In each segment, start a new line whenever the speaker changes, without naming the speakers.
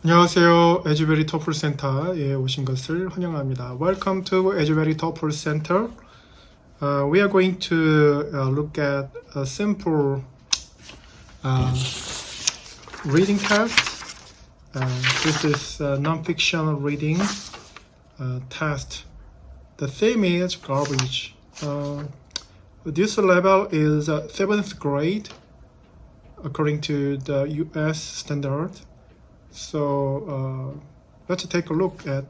안녕하세요. 에듀베리 터플 센터에 오신 것을 환영합니다. Welcome to 에듀베리 터플 Center. We are going to look at a simple reading test. This is a non-fiction reading test. The theme is garbage. This level is 7th grade according to the US standard. So let's take a look at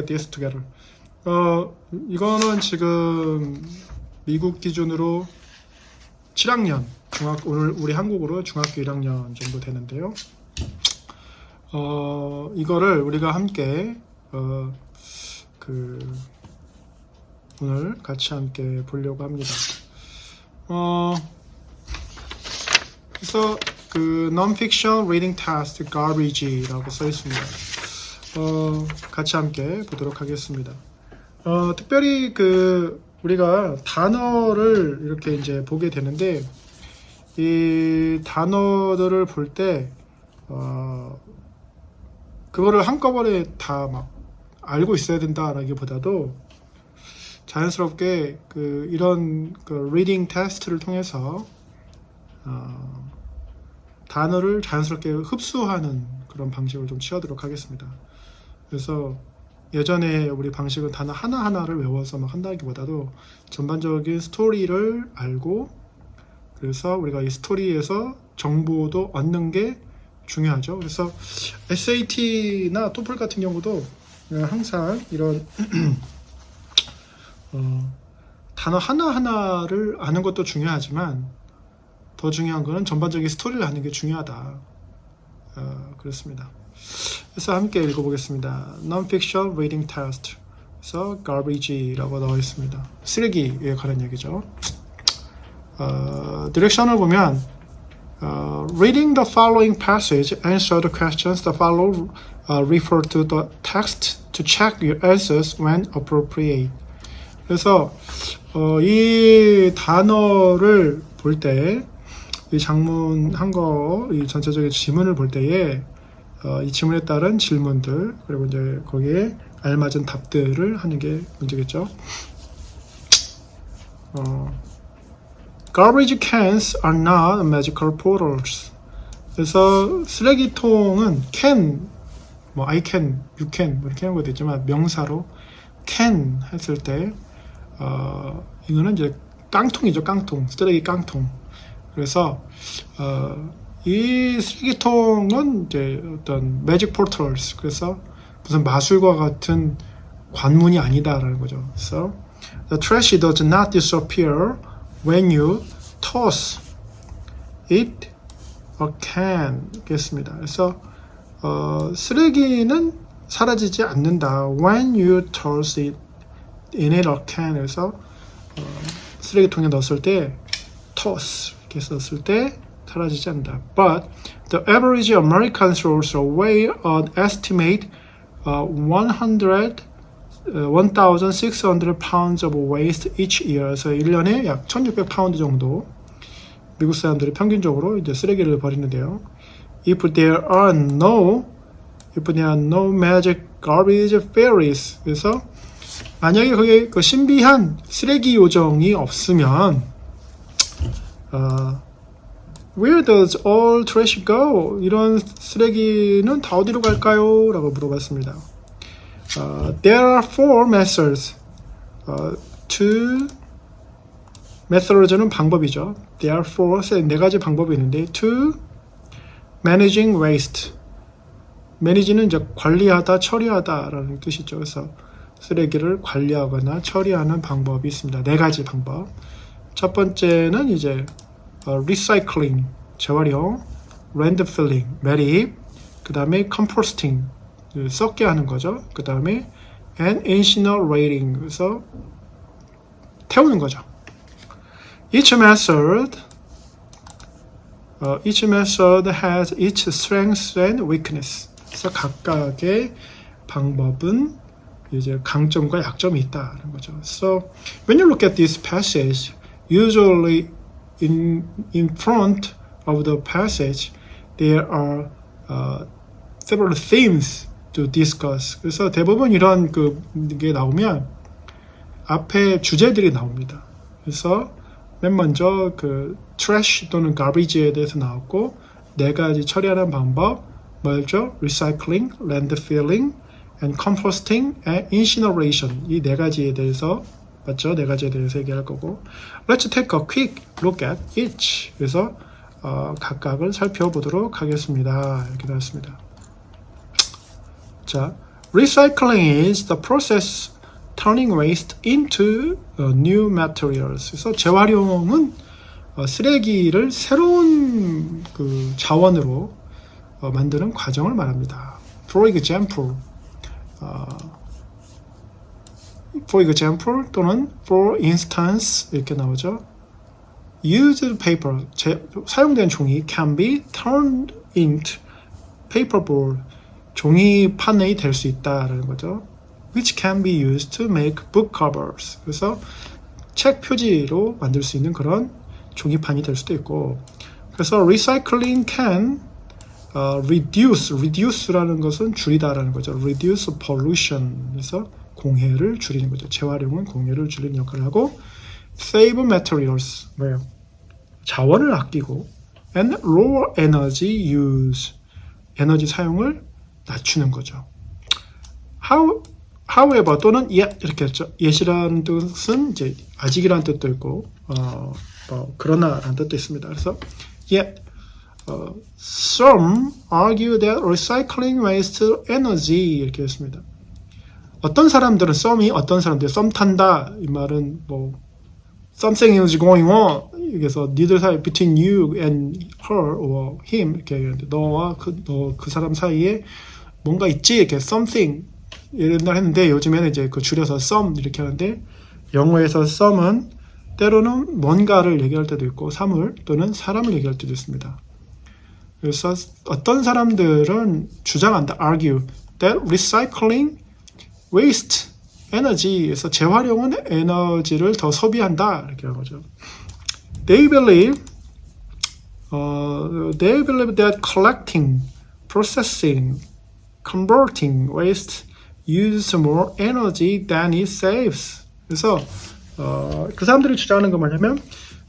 this together. 이거는 지금 미국 기준으로 7학년 오늘 우리 한국으로 중학교 1학년 정도 되는데요. 이거를 우리가 함께 오늘 같이 함께 보려고 합니다. 그래서 non-fiction reading test garbage라고 써 있습니다. 같이 함께 보도록 하겠습니다. 특별히 우리가 단어를 이렇게 이제 보게 되는데 이 단어들을 볼 때 그거를 한꺼번에 다 막 알고 있어야 된다라기보다도 자연스럽게 이런 리딩 테스트를 통해서 단어를 자연스럽게 흡수하는 그런 방식을 좀 취하도록 하겠습니다. 그래서 예전에 우리 방식은 단어 하나하나를 외워서 막 한다기보다도 전반적인 스토리를 알고 그래서 우리가 이 스토리에서 정보도 얻는 게 중요하죠. 그래서 SAT나 토플 같은 경우도 항상 이런 단어 하나하나를 아는 것도 중요하지만 더 중요한 거는 전반적인 스토리를 아는 게 중요하다. 그렇습니다. 그래서 함께 읽어보겠습니다. Non-fiction reading test. 그래서 garbage라고 나와 있습니다. 쓰레기에 관한 얘기죠. 디렉션을 보면 reading the following passage, answer the questions that follow, refer to the text to check your answers when appropriate. 그래서 이 단어를 볼 때 이 장문 이 전체적인 지문을 볼 때에 이 지문에 따른 질문들 그리고 이제 거기에 알맞은 답들을 하는 게 문제겠죠. Garbage cans are not magical portals. 그래서 쓰레기통은 can, I can, you can 이렇게 하는 것도 있지만 명사로 can 했을 때 이거는 이제 깡통이죠. 깡통, 쓰레기 깡통. 그래서 이 쓰레기통은 이제 어떤 매직 포털스 그래서 무슨 마술과 같은 관문이 아니다라는 거죠. 그래서 the trash does not disappear when you toss it a can 겠습니다. 그래서 쓰레기는 사라지지 않는다. When you toss it in a can 그래서 쓰레기통에 넣었을 때 toss 이렇게 썼을 때 사라지지 않는다. But the average American throws away an estimate 1,600 pounds of waste each year. 그래서 1년에 약 1,600파운드 정도 미국 사람들이 평균적으로 이제 쓰레기를 버리는데요. If there are no magic garbage fairies. 그래서 만약에 거기에 신비한 쓰레기 요정이 없으면 Where does all trash go? 이런 쓰레기는 다 어디로 갈까요? 라고 물어봤습니다. There are four methods. method는 방법이죠. There are four, 네 가지 방법이 있는데 to managing waste. manage는 이제 관리하다, 처리하다 라는 뜻이죠. 그래서 쓰레기를 관리하거나 처리하는 방법이 있습니다. 네 가지 방법. 첫 번째는 이제 recycling, 재활용, landfilling, 매립, 그 다음에 composting, 썩게 하는 거죠. 그 다음에 and incinerating, 그래서 태우는 거죠. Each method has its strengths and weakness. 그래서 각각의 방법은 이제 강점과 약점이 있다는 거죠. So when you look at this passage, usually in front of the passage there are several themes to discuss. 그래서 대부분 이런 게 나오면 앞에 주제들이 나옵니다. 그래서 맨 먼저 trash 또는 garbage에 대해서 나왔고, 4가지 처리하는 방법, 뭐였죠? recycling, landfilling, and composting, and incineration. 이 4가지에 대해서, 맞죠? 4가지에 대해서 얘기할 거고, let's take a quick look at each. 그래서 각각을 살펴보도록 하겠습니다. 이렇게 나왔습니다. 자, recycling is the process turning waste into new materials. 그래서 재활용은 쓰레기를 새로운 자원으로 만드는 과정을 말합니다. For example, 또는 for instance 이렇게 나오죠. Used paper, 사용된 종이 can be turned into paperboard, 종이판이 될 수 있다라는 거죠. Which can be used to make book covers. 그래서 책 표지로 만들 수 있는 그런 종이판이 될 수도 있고, 그래서 recycling can reduce라는 것은 줄이다라는 거죠. reduce pollution. 그래서 공해를 줄이는 거죠. 재활용은 공해를 줄이는 역할을 하고, save materials. 뭐예요? 자원을 아끼고, and lower energy use. 에너지 사용을 낮추는 거죠. however 또는 yet 이렇게 했죠. yet이라는 뜻은 이제 아직이라는 뜻도 있고, 그러나라는 뜻도 있습니다. 그래서 yet some argue that recycling wastes energy 이렇게 했습니다. 어떤 사람들은 썸 탄다 이 말은 뭐 something is going on. 그래서 니들 사이 between you and her or him 이렇게 얘기하는데, 너와 그 사람 사이에 뭔가 있지 이렇게 something 옛날 했는데, 요즘에는 이제 줄여서 some 이렇게 하는데, 영어에서 some은 때로는 뭔가를 얘기할 때도 있고 사물 또는 사람을 얘기할 때도 있습니다. 그래서 어떤 사람들은 주장한다, argue that recycling waste energy에서 재활용은 에너지를 더 소비한다 이렇게 하는 거죠. They believe that collecting, processing, converting waste uses more energy than it saves. 그래서 그 사람들이 주장하는 건 뭐냐면,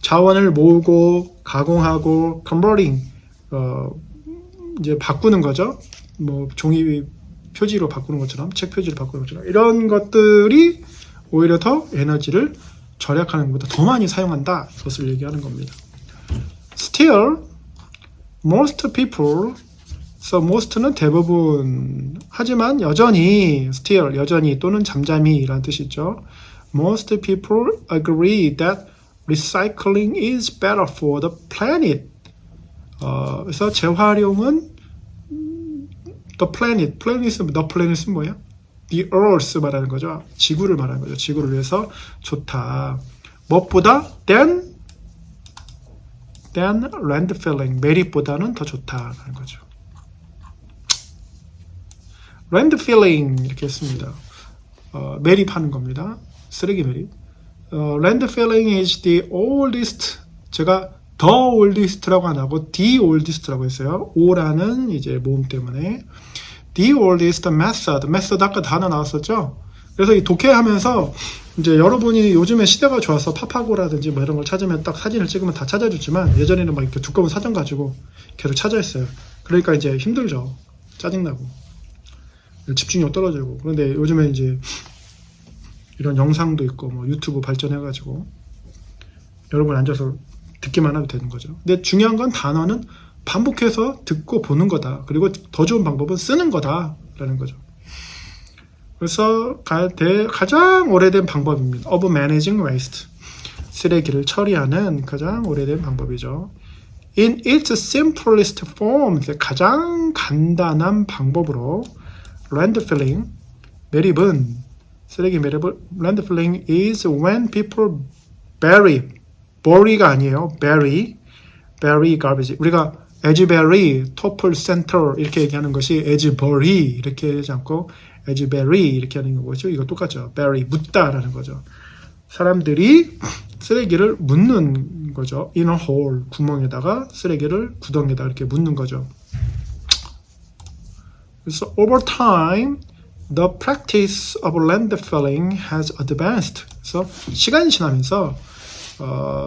자원을 모으고 가공하고 converting 이제 바꾸는 거죠. 뭐 종이 표지로 바꾸는 것처럼, 책 표지를 바꾸는 것처럼, 이런 것들이 오히려 더 에너지를 절약하는 것보다 더 많이 사용한다, 이것을 얘기하는 겁니다. Still, most people, most는 대부분, 하지만 여전히, still, 여전히 또는 잠잠히 라는 뜻이죠. Most people agree that recycling is better for the planet. 그래서 재활용은 the planet은 뭐예요? The earth 말하는 거죠. 지구를 말하는 거죠. 지구를 위해서 좋다. 무엇보다 than landfilling, 매립보다는 더 좋다라는 거죠. landfilling 이렇게 했습니다. 매립하는 겁니다. 쓰레기 매립. landfilling is the oldest. 제가 the oldest라고 안 하고 the oldest라고 했어요. o라는 이제 모음 때문에. The oldest method 아까 단어 나왔었죠. 그래서 이 독해하면서 이제 여러분이 요즘에 시대가 좋아서 파파고라든지 뭐 이런 걸 찾으면 딱 사진을 찍으면 다 찾아주지만, 예전에는 막 이렇게 두꺼운 사전 가지고 계속 찾아했어요. 그러니까 이제 힘들죠. 짜증나고 집중력 떨어지고. 그런데 요즘에 이제 이런 영상도 있고 뭐 유튜브 발전해가지고 여러분 앉아서 듣기만 하면 되는 거죠. 근데 중요한 건 단어는 반복해서 듣고 보는 거다. 그리고 더 좋은 방법은 쓰는 거다라는 거죠. 그래서 가장 오래된 방법입니다. of managing waste. 쓰레기를 처리하는 가장 오래된 방법이죠. In its simplest form, 가장 간단한 방법으로 landfilling, 매립은, 쓰레기 매립을, landfilling is when people bury가 아니에요. bury garbage. 우리가 Asbury, 토플 센터 이렇게 얘기하는 것이 Asbury 이렇게 하지 않고 Asbury 이렇게 하는 거죠. 이거 똑같죠. bury, 묻다라는 거죠. 사람들이 쓰레기를 묻는 거죠. in a hole, 구멍에다가 쓰레기를 구덩이에다 이렇게 묻는 거죠. 그래서 over time, the practice of landfilling has advanced. 그래서 시간이 지나면서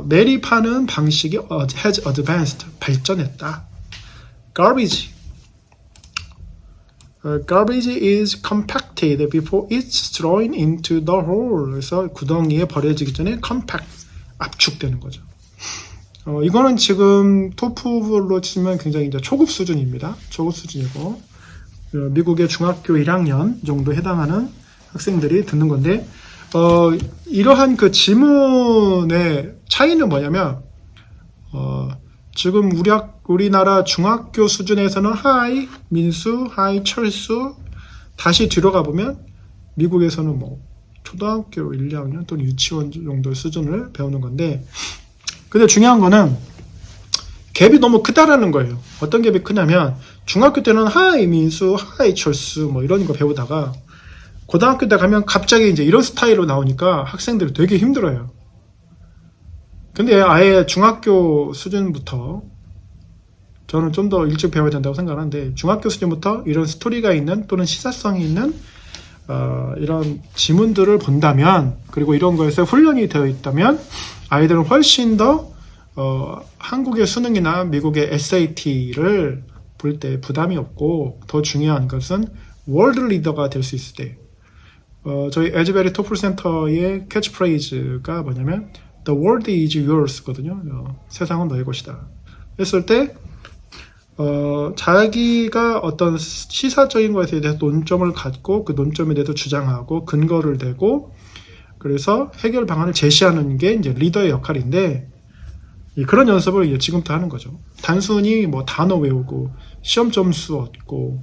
매립하는 방식이 has advanced, 발전했다. Garbage. Garbage is compacted before it's thrown into the hole. 그래서 구덩이에 버려지기 전에 compact, 압축되는 거죠. 이거는 지금 토플로 치면 굉장히 이제 초급 수준입니다. 초급 수준이고 미국의 중학교 1학년 정도 해당하는 학생들이 듣는 건데 이러한 그 지문의 차이는 뭐냐면 지금 우리나라 중학교 수준에서는 하이, 민수, 하이, 철수 다시 뒤로 가보면 미국에서는 뭐 초등학교 1, 2학년 또는 유치원 정도 수준을 배우는 건데 근데 중요한 거는 갭이 너무 크다라는 거예요. 어떤 갭이 크냐면 중학교 때는 하이, 민수, 하이, 철수 뭐 이런 거 배우다가 고등학교 때 가면 갑자기 이제 이런 스타일로 나오니까 학생들이 되게 힘들어요. 근데 아예 중학교 수준부터 저는 좀 더 일찍 배워야 된다고 생각하는데 중학교 수준부터 이런 스토리가 있는 또는 시사성이 있는 이런 지문들을 본다면 그리고 이런 거에서 훈련이 되어 있다면 아이들은 훨씬 더 한국의 수능이나 미국의 SAT를 볼 때 부담이 없고 더 중요한 것은 월드 리더가 될 수 있을 때 저희 에즈베리 토플 센터의 캐치프레이즈가 뭐냐면 The world is yours거든요. 세상은 너의 것이다. 했을 때 자기가 어떤 시사적인 것에 대해서 논점을 갖고 그 논점에 대해서 주장하고 근거를 대고 그래서 해결 방안을 제시하는 게 이제 리더의 역할인데 그런 연습을 이제 지금부터 하는 거죠. 단순히 뭐 단어 외우고 시험 점수 얻고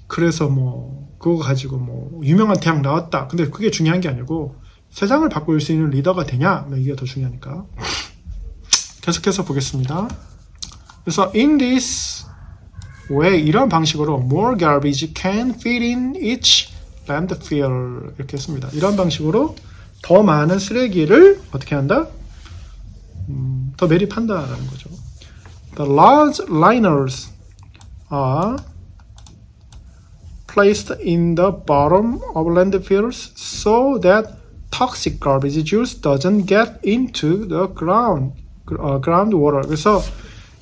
그래서 뭐 그거 가지고 뭐 유명한 대학 나왔다. 근데 그게 중요한 게 아니고 세상을 바꿀 수 있는 리더가 되냐? 이게 더 중요하니까. 계속해서 보겠습니다. 그래서 in this way 이런 방식으로 more garbage can fit in each landfill 이렇게 했습니다. 이런 방식으로 더 많은 쓰레기를 어떻게 한다? 더 매립한다라는 거죠. The large liners are placed in the bottom of landfills so that toxic garbage juice doesn't get into the groundwater. 그래서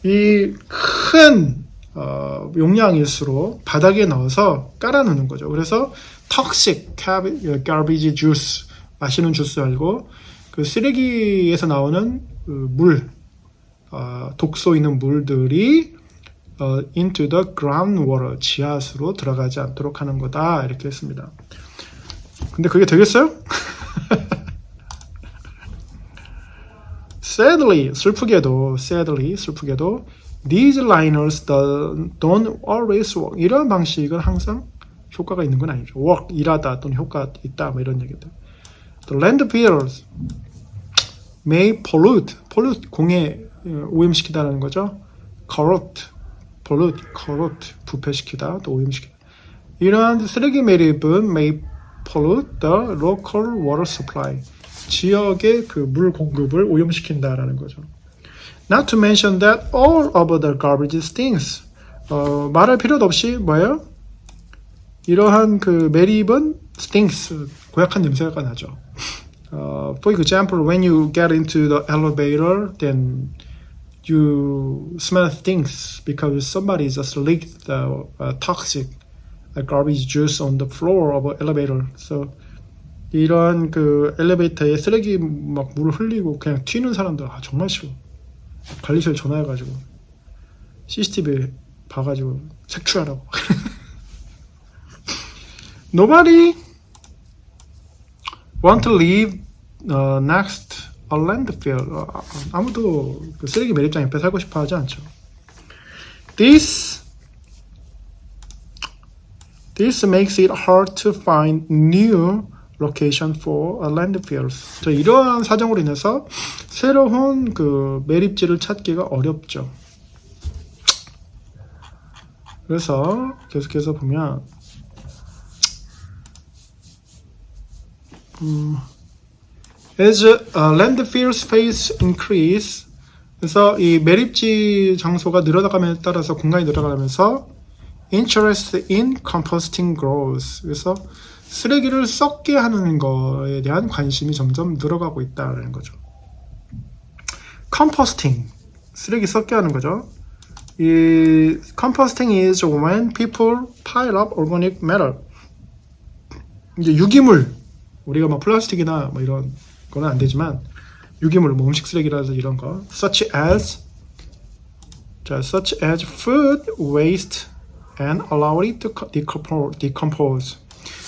이 큰 용량일수록 바닥에 넣어서 깔아놓는 거죠. 그래서 toxic garbage juice 마시는 주스 알고 그 쓰레기에서 나오는 그 물 독소 있는 물들이 into the groundwater 지하수로 들어가지 않도록 하는 거다 이렇게 했습니다. 근데 그게 되겠어요? sadly 슬프게도 these liners don't always work. 이런 방식은 항상 효과가 있는 건 아니죠. work 일하다 또는 효과 있다 뭐 이런 얘기들. The landfills may pollute 공해 오염시키다라는 거죠. corrupt 부패시키다 또 오염시키다. 이러한 쓰레기 매립은 may pollute the local water supply 지역의 그 물 공급을 오염시킨다라는 거죠. Not to mention that all of the garbage stinks. 말할 필요도 없이 뭐예요? 이러한 그 매립은 stinks 고약한 냄새가 나죠. For example, when you get into the elevator, then you smell things because somebody just leaked the toxic garbage juice on the floor of an elevator. So 이런 그 엘리베이터에 쓰레기 막 물을 흘리고 그냥 튀는 사람들 정말 싫어. 관리실 전화해가지고 CCTV 봐가지고 색출하라고. Nobody want to live next a landfill. 아무도 그 쓰레기 매립장 옆에 살고 싶어 하지 않죠. This makes it hard to find new location for landfills. 이러한 사정으로 인해서 새로운 그 매립지를 찾기가 어렵죠. 그래서 계속해서 보면 as landfills space increase 그래서 이 매립지 장소가 늘어나감에 따라서 공간이 늘어가면서 interest in composting grows. 그래서 쓰레기를 썩게 하는 거에 대한 관심이 점점 늘어가고 있다는 거죠. composting, 쓰레기 썩게 하는 거죠. 이 composting is when people pile up organic matter. 이제 유기물, 우리가 뭐 플라스틱이나 뭐 이런 거는 안 되지만 유기물, 뭐 음식 쓰레기라든지 이런 거, such as food waste and allow it to decompose.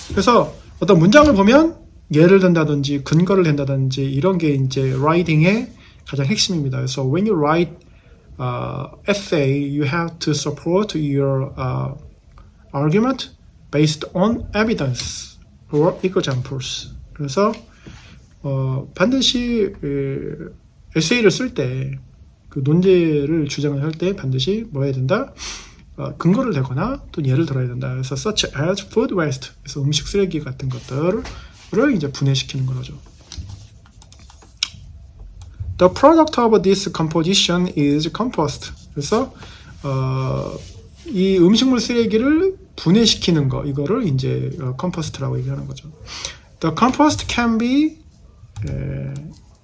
그래서 어떤 문장을 보면 예를 든다든지 근거를 댄다든지 이런 게 이제 writing의 가장 핵심입니다. 그래서 when you write essay, you have to support your argument based on evidence or examples. 그래서 반드시 에세이를 쓸 때 그 논제를 주장을 할 때 반드시 뭐 해야 된다? 근거를 대거나 또 예를 들어야 된다. 그래서 such as food waste, 그래서 음식 쓰레기 같은 것들을 이제 분해시키는 거죠. The product of this composition is compost. 그래서 이 음식물 쓰레기를 분해시키는 거, 이거를 이제 컴포스트라고 얘기하는 거죠. The compost can be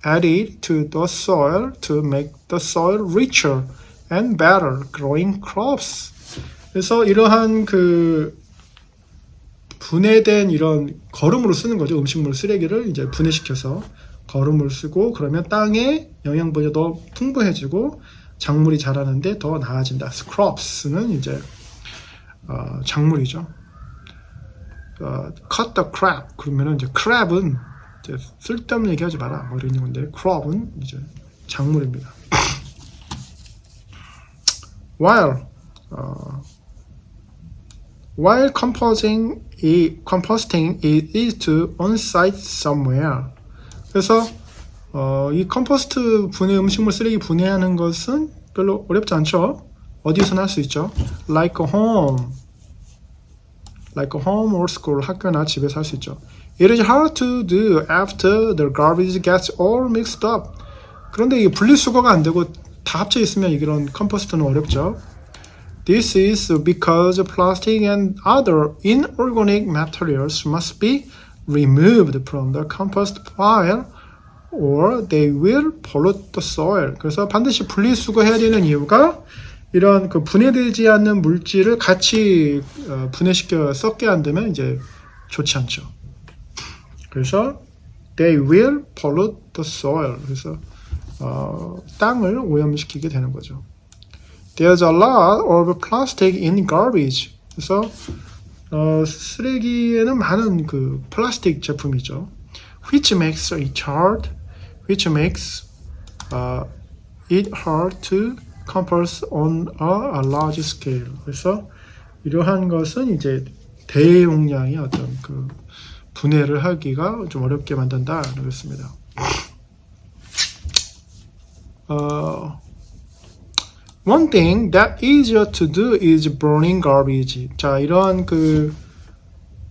added to the soil to make the soil richer and better growing crops. 그래서 이러한 그 분해된 이런 거름으로 쓰는 거죠. 음식물 쓰레기를 이제 분해시켜서 거름을 쓰고 그러면 땅에 영양분이 더 풍부해지고 작물이 자라는데 더 나아진다. crops는 이제 작물이죠. cut the crab, 그러면은 이제 crab은 이제 쓸데없는 얘기하지 마라 뭐 이런 건데 crop은 이제 작물입니다. while composting it is to on-site somewhere. 그래서 이 컴포스트 분해, 음식물 쓰레기 분해하는 것은 별로 어렵지 않죠. 어디서나 할 수 있죠. like a home or school, 학교나 집에서 할 수 있죠. It is hard to do after the garbage gets all mixed up. 그런데 이게 분리수거가 안 되고 다 합쳐 있으면 이런 컴포스트는 어렵죠. This is because plastic and other inorganic materials must be removed from the compost pile or they will pollute the soil. 그래서 반드시 분리수거해야 되는 이유가 이런 그 분해되지 않는 물질을 같이 분해시켜 썩게 안 되면 이제 좋지 않죠. 그래서 they will pollute the soil. 그래서 땅을 오염시키게 되는 거죠. There's a lot of plastic in garbage. 그래서 쓰레기에는 많은 그 플라스틱 제품이죠. Which makes it hard to compose on a large scale. 그래서 이러한 것은 이제 대용량의 어떤 그 분해를 하기가 좀 어렵게 만든다 그렇습니다. One thing that easier to do is burning garbage. 자, 이런 그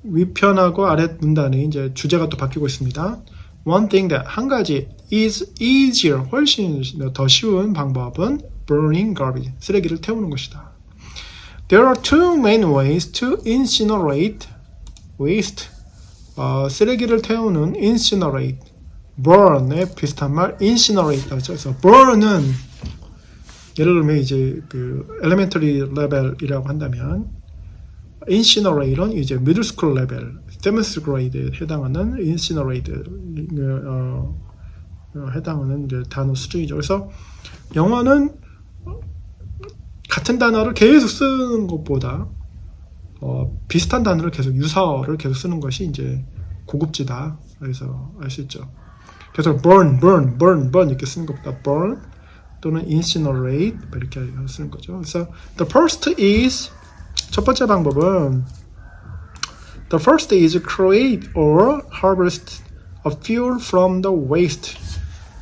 위편하고 아래 문단에 이제 주제가 또 바뀌고 있습니다. One thing that, 한 가지 is easier, 훨씬 더 쉬운 방법은 burning garbage, 쓰레기를 태우는 것이다. There are two main ways to incinerate waste. 쓰레기를 태우는 incinerate, burn에 비슷한 말 incinerate 하죠. 그래서 burn은 예를 들면 이제 그 elementary level이라고 한다면 incinerate는 이제 middle school level, 7th grade에 해당하는 incinerate 해당하는 이제 단어 수준이죠. 그래서 영어는 같은 단어를 계속 쓰는 것보다 비슷한 단어를 계속 유사어를 계속 쓰는 것이 이제 고급지다. 그래서 알 수 있죠. 그래서 burn 이렇게 쓰는 것보다 burn 또는 incinerate 이렇게 쓰는 거죠. 그래서 the first is, 첫 번째 방법은 the first is create or harvest a fuel from the waste.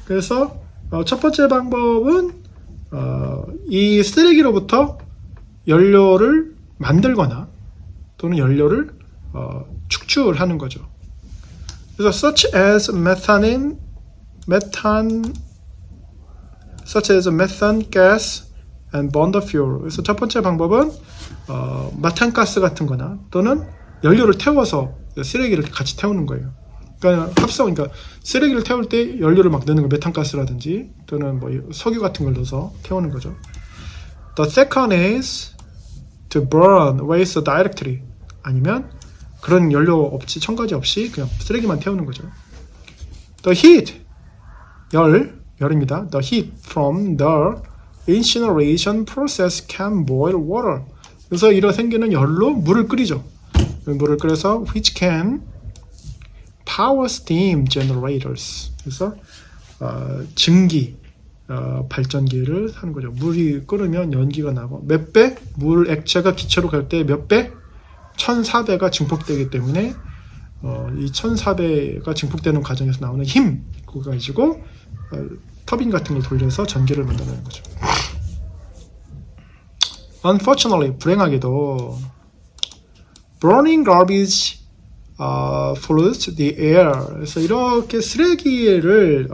그래서 첫 번째 방법은 이 쓰레기로부터 연료를 만들거나 또는 연료를 축출하는 거죠. 그래서 such as methane gas and burn the fuel. 그래서 첫 번째 방법은 메탄가스 같은 거나 또는 연료를 태워서 쓰레기를 같이 태우는 거예요. 그러니까 그러니까 쓰레기를 태울 때 연료를 막 넣는 거, 메탄가스라든지 또는 뭐 석유 같은 걸 넣어서 태우는 거죠. The second is to burn waste directly. 아니면 그런 연료 없이, 첨가제 없이 그냥 쓰레기만 태우는 거죠. The heat, 열입니다. The heat from the incineration process can boil water. 그래서 이로 생기는 열로 물을 끓이죠. 물을 끓여서 which can power steam generators. 그래서 증기 발전기를 하는 거죠. 물이 끓으면 연기가 나고 몇 배? 물 액체가 기체로 갈 때 몇 배? 1400가 증폭되기 때문에 이 1400가 증폭되는 과정에서 나오는 힘 그거 가지고 터빈 같은 걸 돌려서 전기를 만드는 거죠. Unfortunately, 불행하게도 burning garbage pollutes the air. 그래서 이렇게 쓰레기를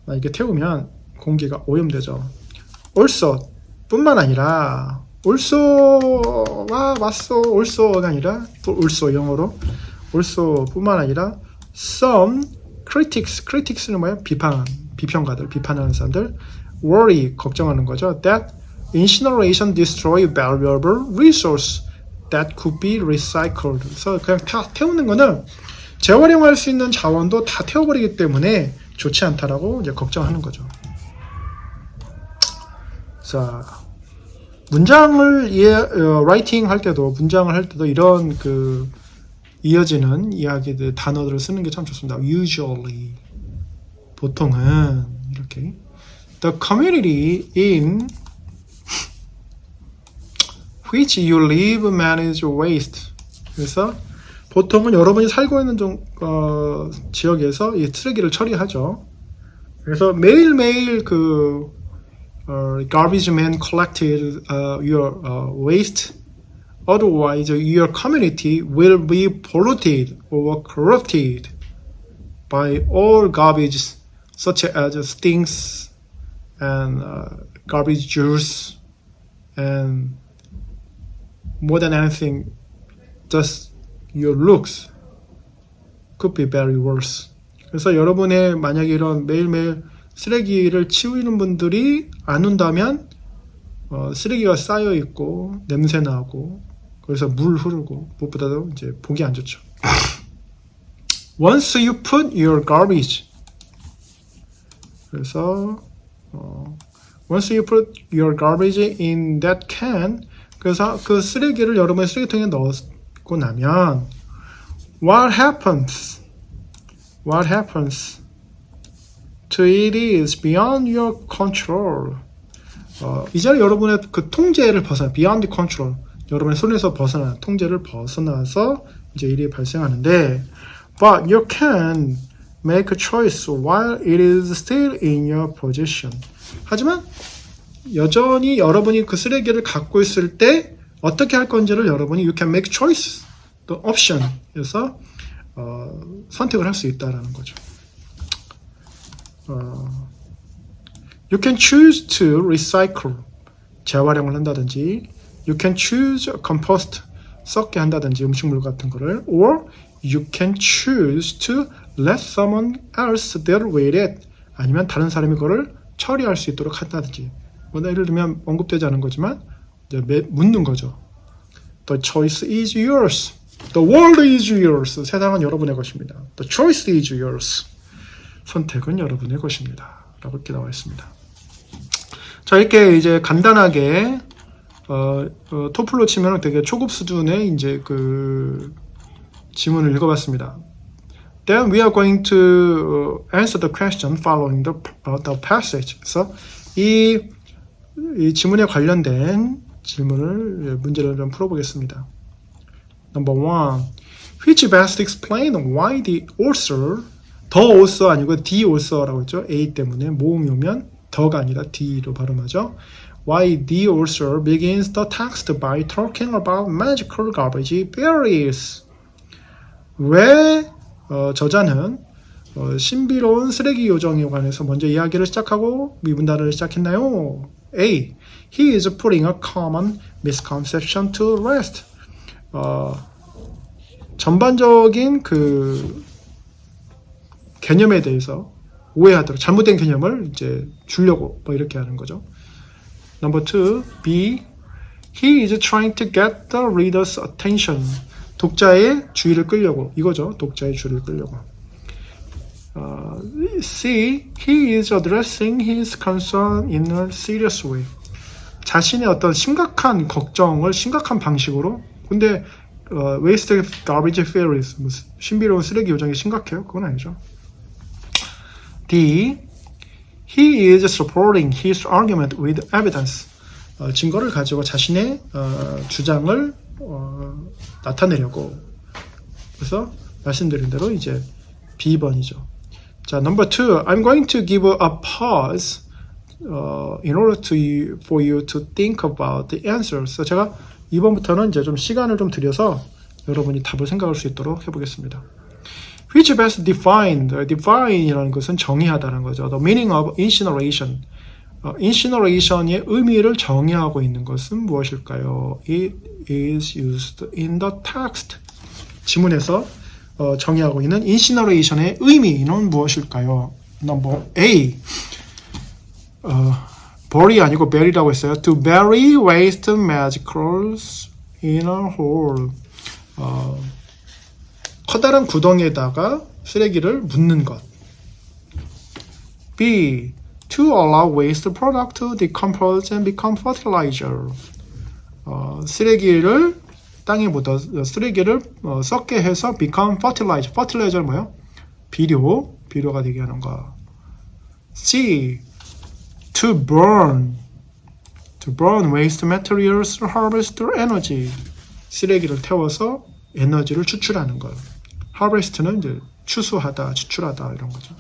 이렇게 태우면 공기가 오염되죠. Also, 뿐만 아니라 also 영어로 also 뿐만 아니라 some critics는 뭐예요? 비평가들, 비판하는 사람들 worry, 걱정하는 거죠. That incineration destroy valuable resource that could be recycled. 그래서 그냥 태우는 거는 재활용할 수 있는 자원도 다 태워버리기 때문에 좋지 않다라고 이제 걱정하는 거죠. 자, 문장을 라이팅 할 때도 문장을 할 때도 이런 이어지는 이야기들 단어들을 쓰는 게 참 좋습니다. Usually 보통은 이렇게 the community in which you live manage waste. 그래서 보통은 여러분이 살고 있는 지역에서 이 쓰레기를 처리하죠. 그래서 매일매일 garbage man collected your waste. Otherwise, your community will be polluted or corrupted by all garbage, such as stinks and garbage juice, and more than anything, just your looks could be very worse. 그래서 여러분의 만약에 이런 매일매일 쓰레기를 치우는 분들이 안 온다면 쓰레기가 쌓여 있고 냄새 나고 그래서 물 흐르고 무엇보다도 이제 보기 안 좋죠. Once you put your garbage, 그래서 once you put your garbage in that can, 그래서 그 쓰레기를 여러분의 쓰레기통에 넣고 나면 what happens to it is beyond your control. 이제 여러분의 그 통제를 벗어나 beyond control, 여러분의 손에서 벗어나 통제를 벗어나서 이제 일이 발생하는데 but you can make a choice while it is still in your possession. 하지만 여전히 여러분이 그 쓰레기를 갖고 있을 때 어떻게 할 건지를 여러분이 you can make choice, 또 option에서 선택을 할 수 있다라는 거죠. You can choose to recycle, 재활용을 한다든지, you can choose compost, 썩게 한다든지 음식물 같은 거를, or you can choose to let someone else deal with it, 아니면 다른 사람이 그거를 처리할 수 있도록 한다든지. 뭐 예를 들면 언급되지 않은 거지만 이제 묻는 거죠. The choice is yours. The world is yours. 세상은 여러분의 것입니다. The choice is yours. 선택은 여러분의 것입니다. 라고 이렇게 나와 있습니다. 자, 이렇게 이제 간단하게 토플로 치면 되게 초급 수준의 이제 그 지문을 읽어봤습니다. Then we are going to answer the question following the passage. 그래서 이 지문에 관련된 문제를 좀 풀어보겠습니다. Number 1. Which best explain why the author, the author 아니고 the author라고 했죠. A 때문에 모음이 오면 더가 아니라 D로 발음하죠. Why the author begins the text by talking about magical garbage berries. 왜 저자는 신비로운 쓰레기 요정에 관해서 먼저 이야기를 시작하고 이 문단을 시작했나요? A. He is putting a common misconception to rest. 전반적인 그 개념에 대해서 오해하도록 잘못된 개념을 이제 주려고 뭐 이렇게 하는 거죠. Number 2, B. He is trying to get the reader's attention. 독자의 주의를 끌려고 이거죠. 독자의 주의를 끌려고. C. He is addressing his concern in a serious way. 자신의 어떤 심각한 걱정을 심각한 방식으로. 근데 waste garbage theories, 신비로운 쓰레기 요정이 심각해요? 그건 아니죠. D. He is supporting his argument with evidence. 증거를 가지고 자신의 주장을 나타내려고. 그래서 말씀드린 대로 이제 B번이죠. 자, number 2. I'm going to give a pause in order for you to think about the answers. So 제가 2번부터는 이제 좀 시간을 좀 들여서 여러분이 답을 생각할 수 있도록 해보겠습니다. Which best defined, define이라는 것은 정의하다는 거죠. The meaning of incineration. incineration의 의미를 정의하고 있는 것은 무엇일까요? It is used in the text. 지문에서 정의하고 있는 incineration의 의미는 무엇일까요? Number A. bury 아니고 bury라고 했어요. To bury waste materials in a hole. 커다란 구덩이에다가 쓰레기를 묻는 것. B. To allow waste product to decompose and become fertilizer. 쓰레기를 땅에 묻어 쓰레기를 썩게 해서 become fertilizer. fertilizer 뭐요? 비료가 되게 하는 거. C. To burn waste materials to harvest energy. 쓰레기를 태워서 에너지를 추출하는 것. harvest는 이제 추수하다, 추출하다 이런 거죠.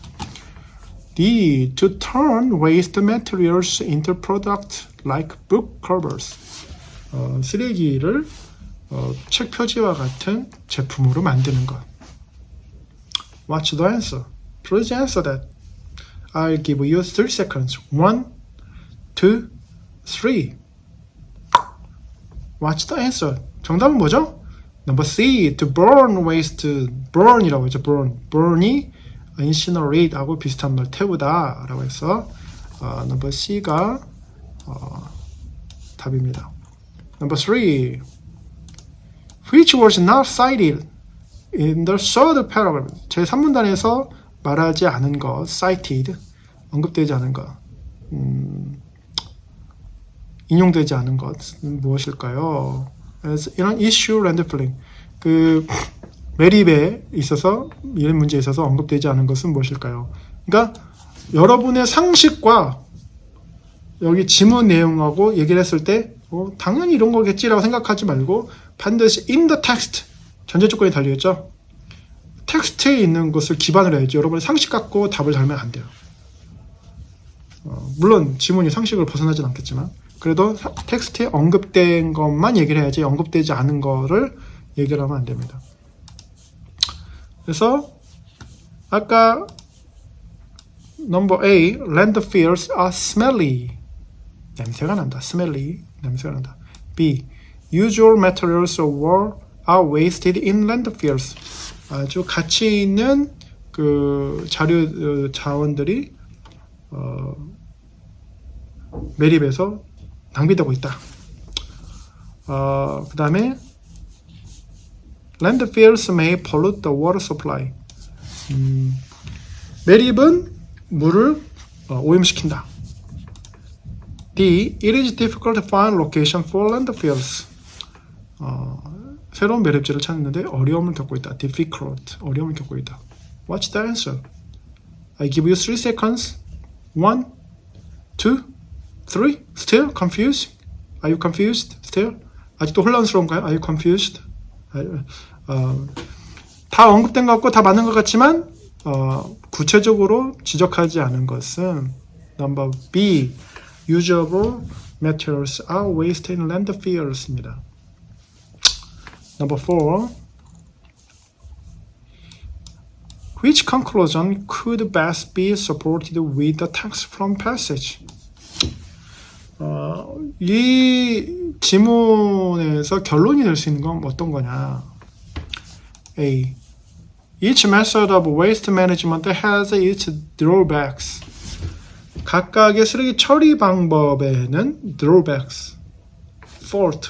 D. To turn waste materials into product like book covers. 쓰레기를 책 표지와 같은 제품으로 만드는 것. What's the answer? Please answer that. I'll give you 3 seconds. 1, 2, 3. What's the answer? 정답은 뭐죠? Number C. To burn waste. burn이라고 했죠. burn이 incinerate 하고 비슷한 말 태우다 라고 해서 number C가 답입니다. Number 3. Which was not cited in the third paragraph. 제 3문단에서 말하지 않은 것, cited, 언급되지 않은 것, 인용되지 않은 것은 무엇일까요? As in an issue land filling. 그 매립에 있어서 이런 문제에 있어서 언급되지 않은 것은 무엇일까요? 그러니까 여러분의 상식과 여기 지문 내용하고 얘기를 했을 때 당연히 이런 거겠지라고 생각하지 말고 반드시 in the text 전제 조건이 달려있죠. 텍스트에 있는 것을 기반으로 해야지 여러분의 상식 갖고 답을 달면 안 돼요. 물론 지문이 상식을 벗어나진 않겠지만 그래도 텍스트에 언급된 것만 얘기를 해야지 언급되지 않은 거를 얘기를 하면 안 됩니다. 그래서 아까 number A, landfills are smelly. 냄새가 난다. smelly. 냄새가 난다. B, usual materials are wasted in landfills. 아주 가치 있는 그 자원들이 매립에서 낭비되고 있다. 그 다음에 landfills may pollute the water supply. 매립은 물을 오염시킨다. D. It is difficult to find location for landfills. 새로운 매립지를 찾는데 어려움을 겪고 있다. difficult. 어려움을 겪고 있다. What's the answer? I give you 3 seconds. 1, 2, 3. Still confused? Are you confused? Still? 아직도 혼란스러운가요? Are you confused? 다 언급된 것 같고 다 맞는 것 같지만 구체적으로 지적하지 않은 것은 number B. Usable materials are wasted in landfills입니다. Number 4. Which conclusion could best be supported with the text from passage? 이 지문에서 결론이 될 수 있는 건 어떤 거냐? A. Each method of waste management has its drawbacks. 각각의 쓰레기 처리 방법에는 drawbacks, fault,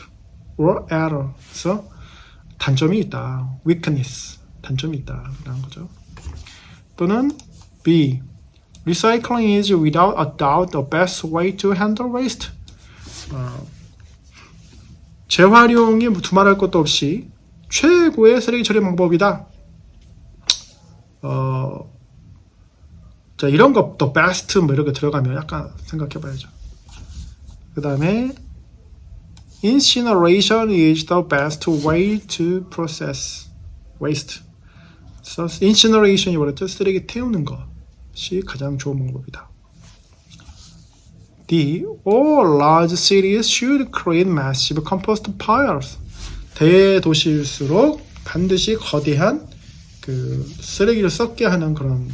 or error, 그래서 단점이 있다. weakness, 단점이 있다. 라는 거죠. 또는 B. Recycling is without a doubt the best way to handle waste. 재활용이 두말할 것도 없이 최고의 쓰레기 처리 방법이다. 자, 이런 거, the best, 뭐 이렇게 들어가면 약간 생각해 봐야죠. 그 다음에, incineration is the best way to process waste. 그래서 incineration이 뭐랬죠? 쓰레기 태우는 것이 가장 좋은 방법이다. D. All large cities should create massive compost piles. 대도시일수록 반드시 거대한 그 쓰레기를 썩게 하는 그런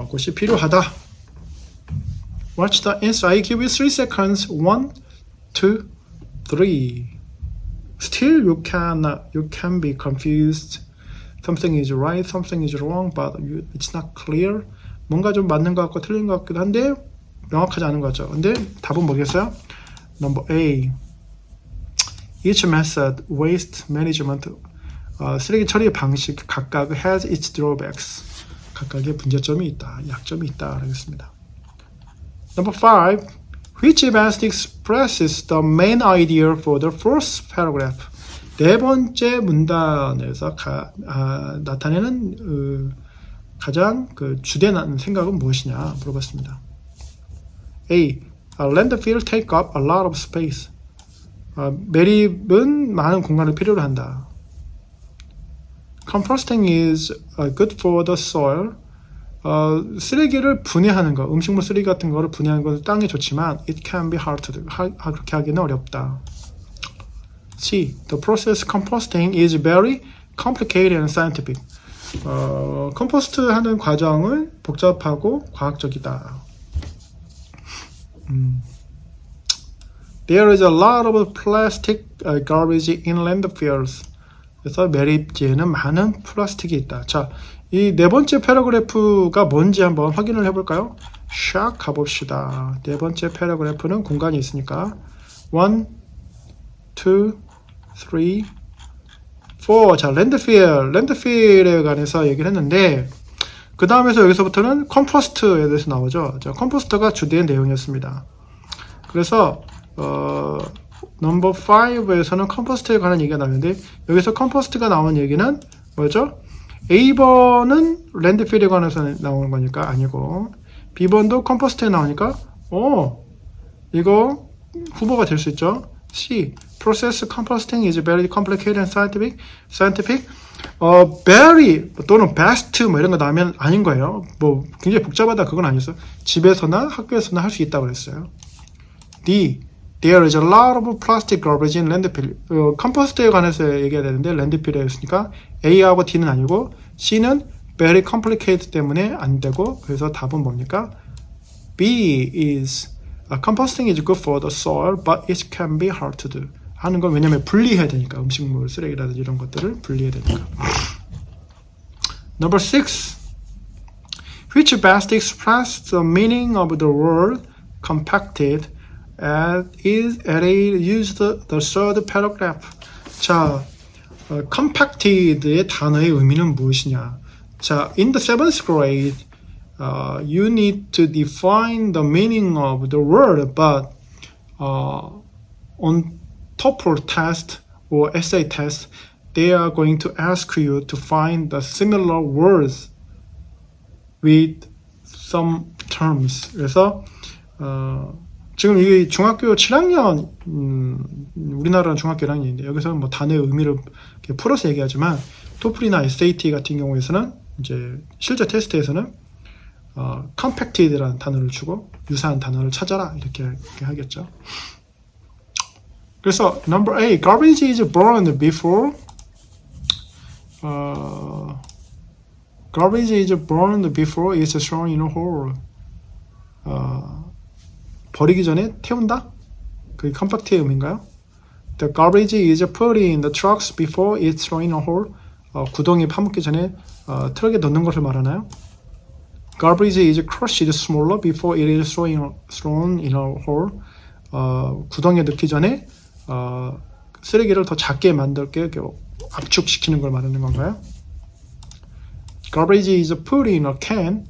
곳이 필요하다. Watch the answer. I give you 3 seconds. 1, 2, 3. Still, you can be confused. Something is right, something is wrong, but it's not clear. 뭔가 좀 맞는 것 같고 틀린 것 같기도 한데 명확하지 않은 거죠. 근데 답은 뭐겠어요? Number A. Each method, waste management, 쓰레기 처리 방식 각각 has its drawbacks. 각각의 문제점이 있다, 약점이 있다. 라겠습니다. Number 5. Which best expresses the main idea for the first paragraph? 네 번째 문단에서 나타내는 가장 주된 생각은 무엇이냐 물어봤습니다. A. Landfill take up a lot of space. 매립은 많은 공간을 필요로 한다. Composting is good for the soil. 쓰레기를 분해하는 거, 음식물 쓰레기 같은 거를 분해하는 것은 땅에 좋지만 it can be hard to do. 그렇게 하기는 어렵다. C. The process composting is very complicated and scientific. 컴포스트 하는 과정은 복잡하고 과학적이다. There is a lot of plastic garbage in landfills. 그래서 매립지에는 많은 플라스틱이 있다. 자, 이 네 번째 패러그래프가 뭔지 한번 확인을 해볼까요? 샥 가봅시다. 네 번째 패러그래프는 공간이 있으니까 1, 2, 3, 4. 자, 랜드필에 관해서 얘기를 했는데 그 다음에서 여기서부터는 컴포스트에 대해서 나오죠. 자, 컴포스트가 주된 내용이었습니다. 그래서 넘버 5에서는 컴포스트에 관한 얘기가 나오는데 여기서 컴포스트가 나온 얘기는 뭐죠? A번은 랜드필에 관해서 나오는 거니까 아니고 B번도 컴포스트에 나오니까 이거 후보가 될 수 있죠. C. Process composting is very complicated and scientific. very 또는 best 뭐 이런 거 나오면 아닌 거예요. 뭐 굉장히 복잡하다 그건 아니었어. 집에서나 학교에서나 할 수 있다고 그랬어요. D. There is a lot of plastic garbage in landfill. 컴포스트에 관해서 얘기해야 되는데 landfill에 있으니까 A하고 D는 아니고 C는 very complicated 때문에 안 되고 그래서 답은 뭡니까? B is composting is good for the soil, but it can be hard to do. 하는 건 왜냐면 분리해야 되니까 음식물 쓰레기라든지 이런 것들을 분리해야 되니까. Number 6. Which best expresses the meaning of the word compacted as it used the third paragraph? 자, compacted의 단어의 의미는 무엇이냐? 자, in the 7th grade, you need to define the meaning of the word, but on TOEFL test or essay test, they are going to ask you to find the similar words with some terms. 그래서 지금 이 중학교 7학년 우리나라는 중학교 1학년인데 여기서는 뭐 단어의 의미를 이렇게 풀어서 얘기하지만 토플이나 SAT 같은 경우에서는 이제 실제 테스트에서는 compacted라는 단어를 주고 유사한 단어를 찾아라 이렇게 하겠죠. 그래서 number A, garbage is burned before it's thrown in a hole. 버리기 전에 태운다? 그게 컴팩트의 의미인가요? The garbage is put in the trucks before it's thrown in a hole. 구덩이에 파묻기 전에 트럭에 넣는 것을 말하나요? Garbage is crushed smaller before it is thrown in a hole. 구덩이에 넣기 전에 쓰레기를 더 작게 만들게 압축시키는 걸 말하는 건가요? Garbage is put in a can.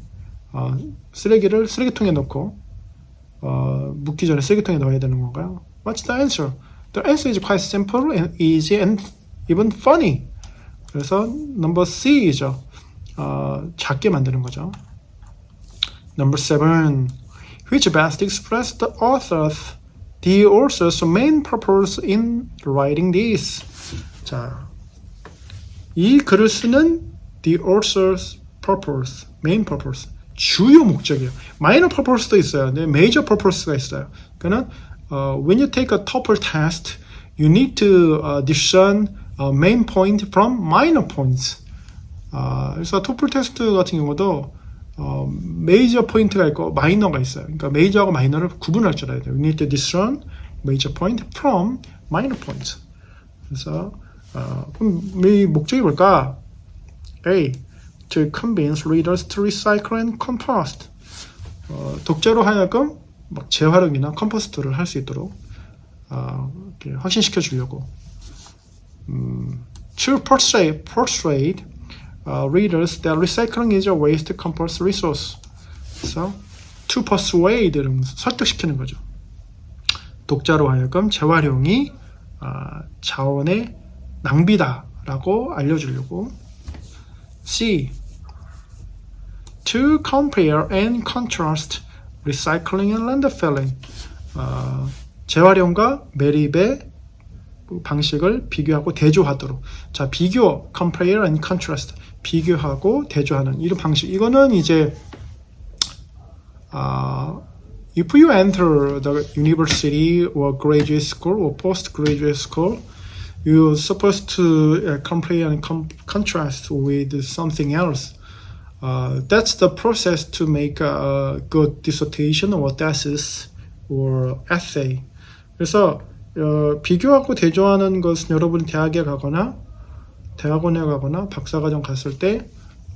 쓰레기를 쓰레기통에 넣고 묻기 전에 쓰레기통에 넣어야 되는 건가요? What's the answer? The answer is quite simple and easy and even funny. 그래서 number C이죠. 작게 만드는 거죠. Number 7. Which best express the author's main purpose in writing this? 자, 이 글을 쓰는 the author's purpose, main purpose, 주요 목적이에요. minor purpose도 있어요. 근데 major purpose가 있어요. 그러니까 when you take a TOEFL test, you need to discern main point from minor points. 그래서 TOEFL 테스트 같은 경우도 메이저 포인트가 있고 마이너가 있어요. 그러니까 메이저하고 마이너를 구분할 줄 알아야 돼요. You need to discern major point from minor point. 그래서 그럼 이 목적이 뭘까? A. To convince readers to recycle and compost. 독자로 하여금 막 재활용이나 컴포스트를 할 수 있도록 이렇게 확신시켜 주려고. To persuade readers that recycling is a waste to compost resource. 그래서 to persuade는 설득시키는 거죠. 독자로 하여금 재활용이 자원의 낭비다라고 알려주려고. C. To compare and contrast recycling and landfilling. 재활용과 매립의 방식을 비교하고 대조하도록. 자, 비교, compare and contrast. 비교하고 대조하는 이런 방식. 이거는 이제 if you enter the university or graduate school or postgraduate school, you're supposed to compare and contrast with something else. That's the process to make a good dissertation or thesis or essay. 그래서 비교하고 대조하는 것은 여러분이 대학원에 가거나 박사과정 갔을 때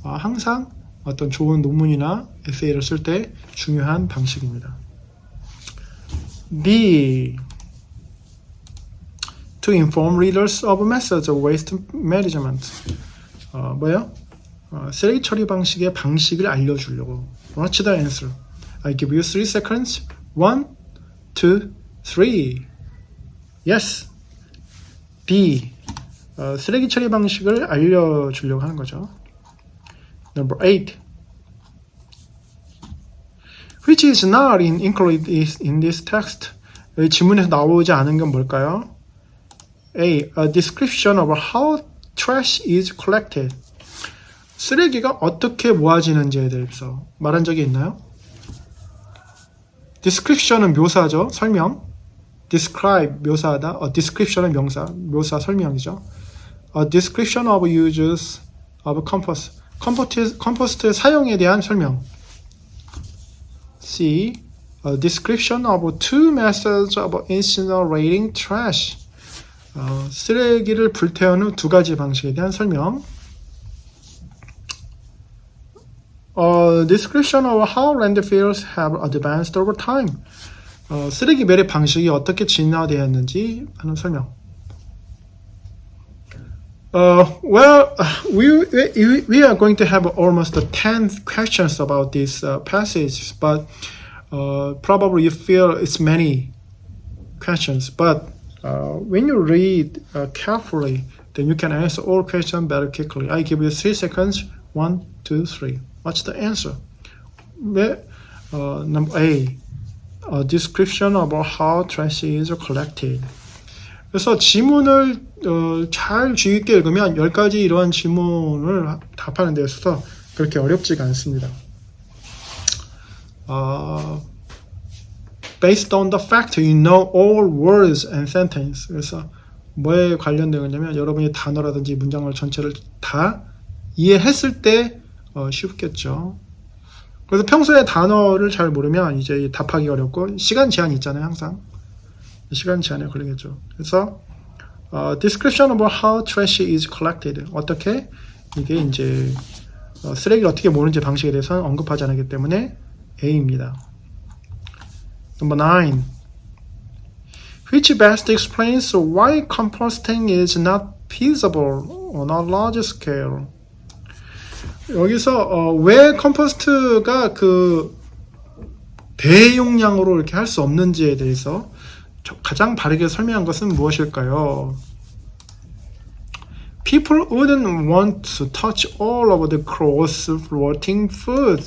항상 어떤 좋은 논문이나 에세이를 쓸 때 중요한 방식입니다. B. To inform readers of methods of waste management. 뭐예요? 쓰레기 처리 방식의 방식을 알려주려고. What's the answer? I give you 3 seconds. 1, 2, 3. Yes. B. 쓰레기 처리 방식을 알려주려고 하는 거죠. Number 8. Which is not included in this text? 이 지문에서 나오지 않은 건 뭘까요? A. A description of how trash is collected. 쓰레기가 어떻게 모아지는지에 대해서 말한 적이 있나요? Description은 묘사죠. 설명. Describe, 묘사하다. Description은 명사, 묘사, 설명이죠. A description of uses of compost. 컴포스트의 사용에 대한 설명. C. A description of 2 methods of incinerating trash. 쓰레기를 불태우는 2가지 방식에 대한 설명. A description of how landfills have advanced over time. 쓰레기 매립 방식이 어떻게 진화되었는지 하는 설명. Well, we are going to have almost 10 questions about this passage, but probably you feel it's many questions. But when you read carefully, then you can answer all questions very quickly. I give you 3 seconds. 1, 2, 3. What's the answer? Number A. A description about how trash is collected. 그래서 지문을 잘 주의 깊게 읽으면 10가지 이러한 지문을 답하는 데 있어서 그렇게 어렵지가 않습니다. Based on the fact you know all words and sentences. 그래서 뭐에 관련된 거냐면 여러분이 단어라든지 문장을 전체를 다 이해했을 때 쉽겠죠. 그래서 평소에 단어를 잘 모르면 이제 답하기 어렵고 시간 제한이 있잖아요, 항상. 시간 제한에 걸리겠죠. 그래서 description about how trash is collected. 어떻게 이게 이제 쓰레기를 어떻게 모으는지 방식에 대해서는 언급하지 않기 때문에 A입니다. Number 9. Which best explains why composting is not feasible on a large scale? 여기서 왜 컴포스트가 그 대용량으로 이렇게 할 수 없는지에 대해서 가장 바르게 설명한 것은 무엇일까요? People wouldn't want to touch all of the gross rotting food.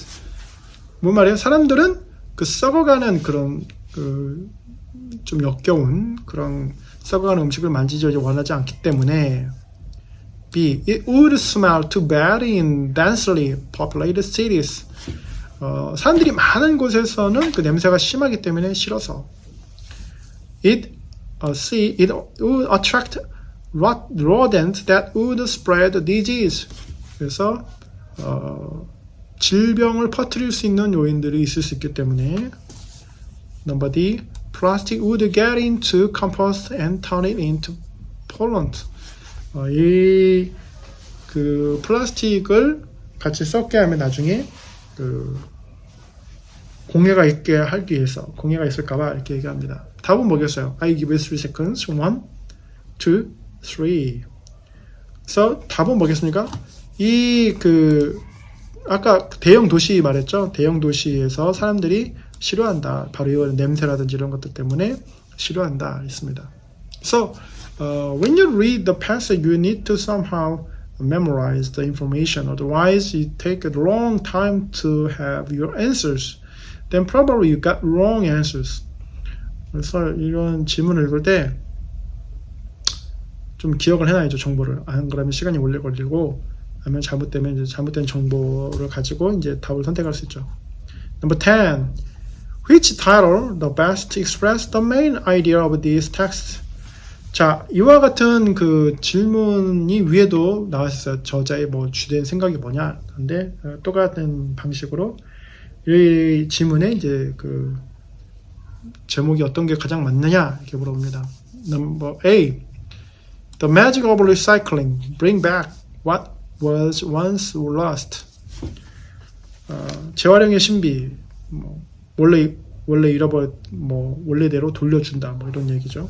뭔 말이에요? 사람들은 그 썩어가는 그런 그 좀 역겨운 그런 썩어가는 음식을 만지지 원하지 않기 때문에. B. It would smell too bad in densely populated cities. 사람들이 많은 곳에서는 그 냄새가 심하기 때문에 싫어서. C. It would attract rodents that would spread disease. 그래서 질병을 퍼뜨릴 수 있는 요인들이 있을 수 있기 때문에. Number D. Plastic would get into compost and turn it into pollutant. 이 그 플라스틱을 같이 섞게 하면 나중에 그 공해가 있게 하기 위해서 공해가 있을까봐 이렇게 얘기합니다. 답은 뭐겠어요? I give it 3 seconds. 1, 2, 3. 그래서 답은 뭐겠습니까? 이 그 아까 대형 도시 말했죠. 대형 도시에서 사람들이 싫어한다. 바로 이런 냄새라든지 이런 것들 때문에 싫어한다 있습니다. So when you read the passage, you need to somehow memorize the information. Otherwise, you take a long time to have your answers. Then probably you got wrong answers. 그래서 이런 질문을 읽을 때 좀 기억을 해놔야죠, 정보를. 안 그러면 시간이 오래 걸리고, 아니면 잘못되면 이제 잘못된 정보를 가지고 이제 답을 선택할 수 있죠. Number 10. Which title the best express the main idea of this text? 자, 이와 같은 그 질문이 위에도 나왔어요. 저자의 뭐 주된 생각이 뭐냐. 근데 똑같은 방식으로 이 질문에 이제 그 제목이 어떤 게 가장 맞느냐 이렇게 물어봅니다. Number A. The magic of recycling. Bring back what was once lost. 재활용의 신비. 뭐 원래 뭐 원래대로 돌려준다. 뭐 이런 얘기죠.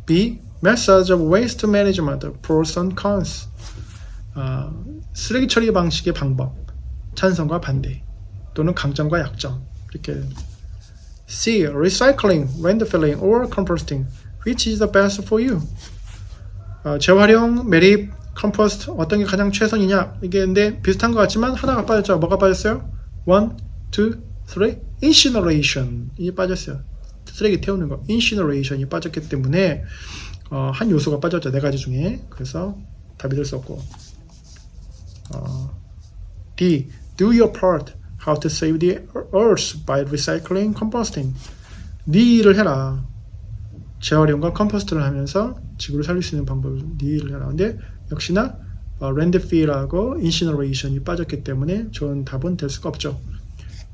B. Methods of waste management, pros and cons. 쓰레기 처리 방식의 방법, 찬성과 반대, 또는 강점과 약점. 이렇게. C. Recycling, landfilling, or composting. Which is the best for you? 재활용, 매립, 컴포스트 어떤 게 가장 최선이냐? 이게 근데 비슷한 것 같지만 하나가 빠졌죠. 뭐가 빠졌어요? 1, 2, 3. Incineration이 빠졌어요. 쓰레기 태우는 거. Incineration이 빠졌기 때문에 한 요소가 빠졌죠. 4가지 중에. 그래서 답이 될 수 없고. D. Do your part. How to save the earth by recycling, composting. 네 일을 해라. 재활용과 컴포스트를 하면서 지구를 살릴 수 있는 방법을 네 일을 해라. 근데 역시나 landfill하고 incineration이 빠졌기 때문에 좋은 답은 될 수가 없죠.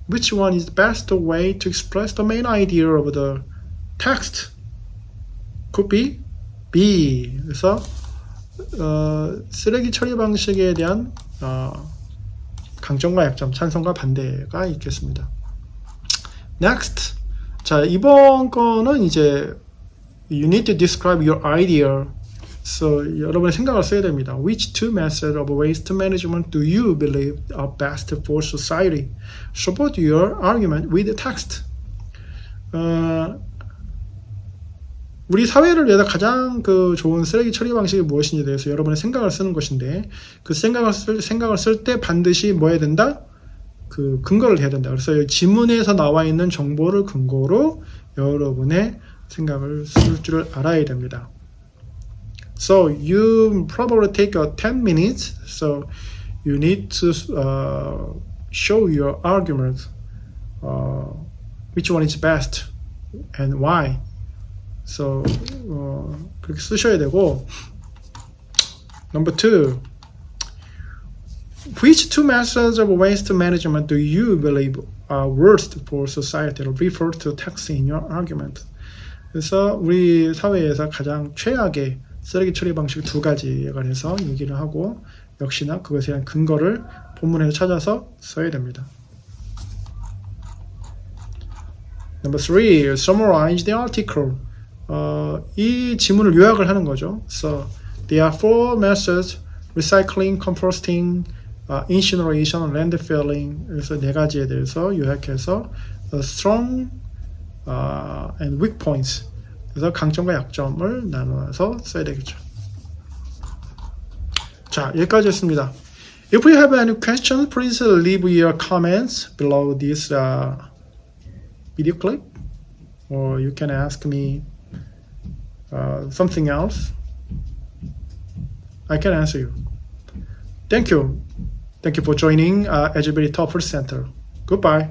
Which one is the best way to express the main idea of the text? Could be B. 그래서 쓰레기 처리 방식에 대한 강점과 약점, 찬성과 반대가 있겠습니다. Next. 자, 이번 거는 이제 you need to describe your idea. So 여러분의 생각을 써야 됩니다. Which two methods of waste management do you believe are best for society? Support your argument with the text. 우리 사회를 위해서 가장 그 좋은 쓰레기 처리 방식이 무엇인지에 대해서 여러분의 생각을 쓰는 것인데 그 생각을 쓸 때 반드시 뭐 해야 된다? 그 근거를 해야 된다. 그래서 이 지문에서 나와 있는 정보를 근거로 여러분의 생각을 쓸 줄을 알아야 됩니다. So you probably take 10 minutes. So you need to show your argument. Which one is best and why? So 그렇게 쓰셔야 되고. Number 2. Which two methods of waste management do you believe are worst for society? Refer to text in your argument. 그래서 우리 사회에서 가장 최악의 쓰레기 처리 방식 두 가지에 관해서 얘기를 하고 역시나 그것에 대한 근거를 본문에서 찾아서 써야 됩니다. Number 3, summarize the article. 이 지문을 요약을 하는 거죠. So, there are 4 methods: recycling, composting, incineration, landfilling. 그래서 4가지에 대해서 요약해서 strong and weak points. 그래서 강점과 약점을 나누어서 써야 되겠죠. 자, 여기까지 했습니다. If you have any questions, please leave your comments below this video clip, or you can ask me something else. I can answer you. Thank you. Thank you for joining Agility TOEFL Center. Goodbye.